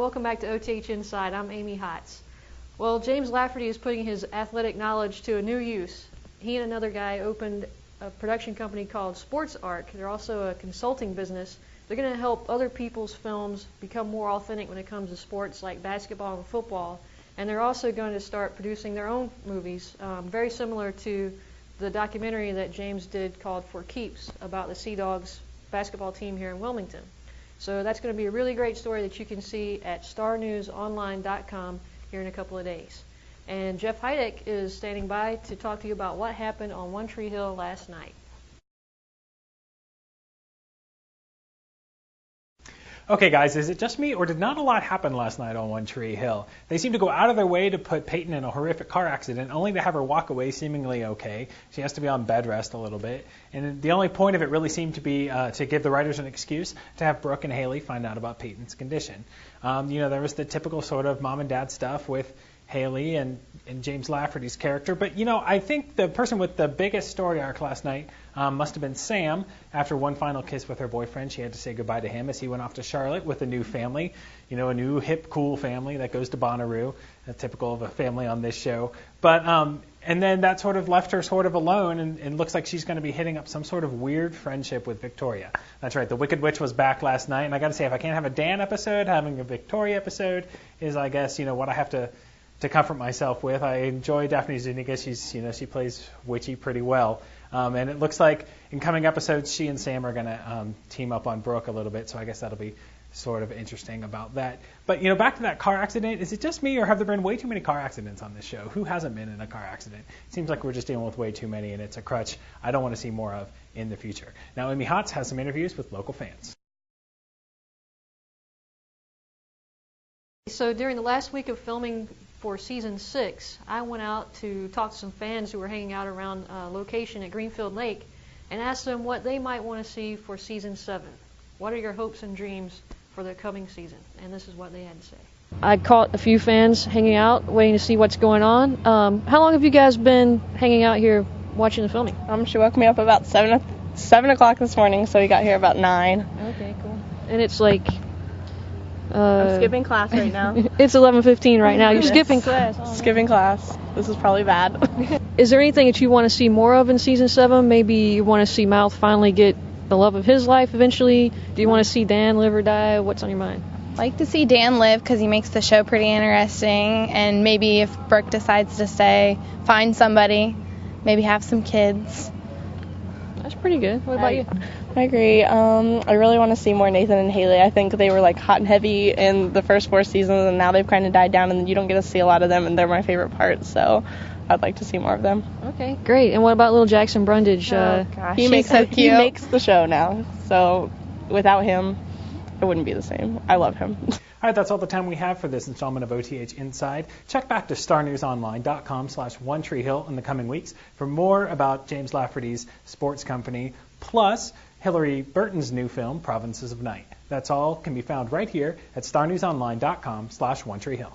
welcome back to OTH Inside. I'm Amy Hotz. Well, James Lafferty is putting his athletic knowledge to a new use. He and another guy opened a production company called Sports Arc. They're also a consulting business. They're going to help other people's films become more authentic when it comes to sports like basketball and football. And they're also going to start producing their own movies, very similar to the documentary that James did called For Keeps about the Sea Dogs basketball team here in Wilmington. So that's going to be a really great story that you can see at starnewsonline.com here in a couple of days. And Jeff Heideck is standing by to talk to you about what happened on One Tree Hill last night. Okay, guys, is it just me, or did not a lot happen last night on One Tree Hill? They seem to go out of their way to put Peyton in a horrific car accident, only to have her walk away seemingly okay. She has to be on bed rest a little bit. And the only point of it really seemed to be to give the writers an excuse to have Brooke and Haley find out about Peyton's condition. There was the typical sort of mom and dad stuff with Haley and James Lafferty's character. But, I think the person with the biggest story arc last night must have been Sam. After one final kiss with her boyfriend, she had to say goodbye to him as he went off to Charlotte with a new family. A new hip, cool family that goes to Bonnaroo, typical of a family on this show. But and then that sort of left her sort of alone, and looks like she's going to be hitting up some sort of weird friendship with Victoria. That's right, the Wicked Witch was back last night, and I got to say, if I can't have a Dan episode, having a Victoria episode is, I guess, what I have to comfort myself with. I enjoy Daphne Zuniga. She plays witchy pretty well. And it looks like in coming episodes, she and Sam are going to team up on Brooke a little bit, so I guess that'll be sort of interesting about that. But, back to that car accident, is it just me, or have there been way too many car accidents on this show? Who hasn't been in a car accident? It seems like we're just dealing with way too many, and it's a crutch I don't want to see more of in the future. Now, Amy Hotz has some interviews with local fans. So during the last week of filming for Season 6, I went out to talk to some fans who were hanging out around a location at Greenfield Lake and asked them what they might want to see for Season 7. What are your hopes and dreams for the coming season? And this is what they had to say. I caught a few fans hanging out, waiting to see what's going on. How long have you guys been hanging out here watching the filming? She woke me up about 7 o'clock this morning, so we got here about 9. Okay, cool. And it's like... I'm skipping class right now. It's 11:15 right now. You're skipping class. Oh, skipping class. This is probably bad. Is there anything that you want to see more of in Season 7? Maybe you want to see Mouth finally get the love of his life eventually? Do you want to see Dan live or die? What's on your mind? I'd like to see Dan live because he makes the show pretty interesting. And maybe if Brooke decides to stay, find somebody, maybe have some kids. That's pretty good. What about you? I agree. I really want to see more Nathan and Haley. I think they were like hot and heavy in the first 4 seasons, and now they've kind of died down, and you don't get to see a lot of them, and they're my favorite part. So I'd like to see more of them. Okay, great. And what about little Jackson Brundage? Oh, gosh. He makes the show now. So without him, it wouldn't be the same. I love him. All right, that's all the time we have for this installment of OTH Inside. Check back to starnewsonline.com/OneTreeHill in the coming weeks for more about James Lafferty's sports company, plus Hillary Burton's new film, Provinces of Night. That's all can be found right here at starnewsonline.com/OneTreeHill.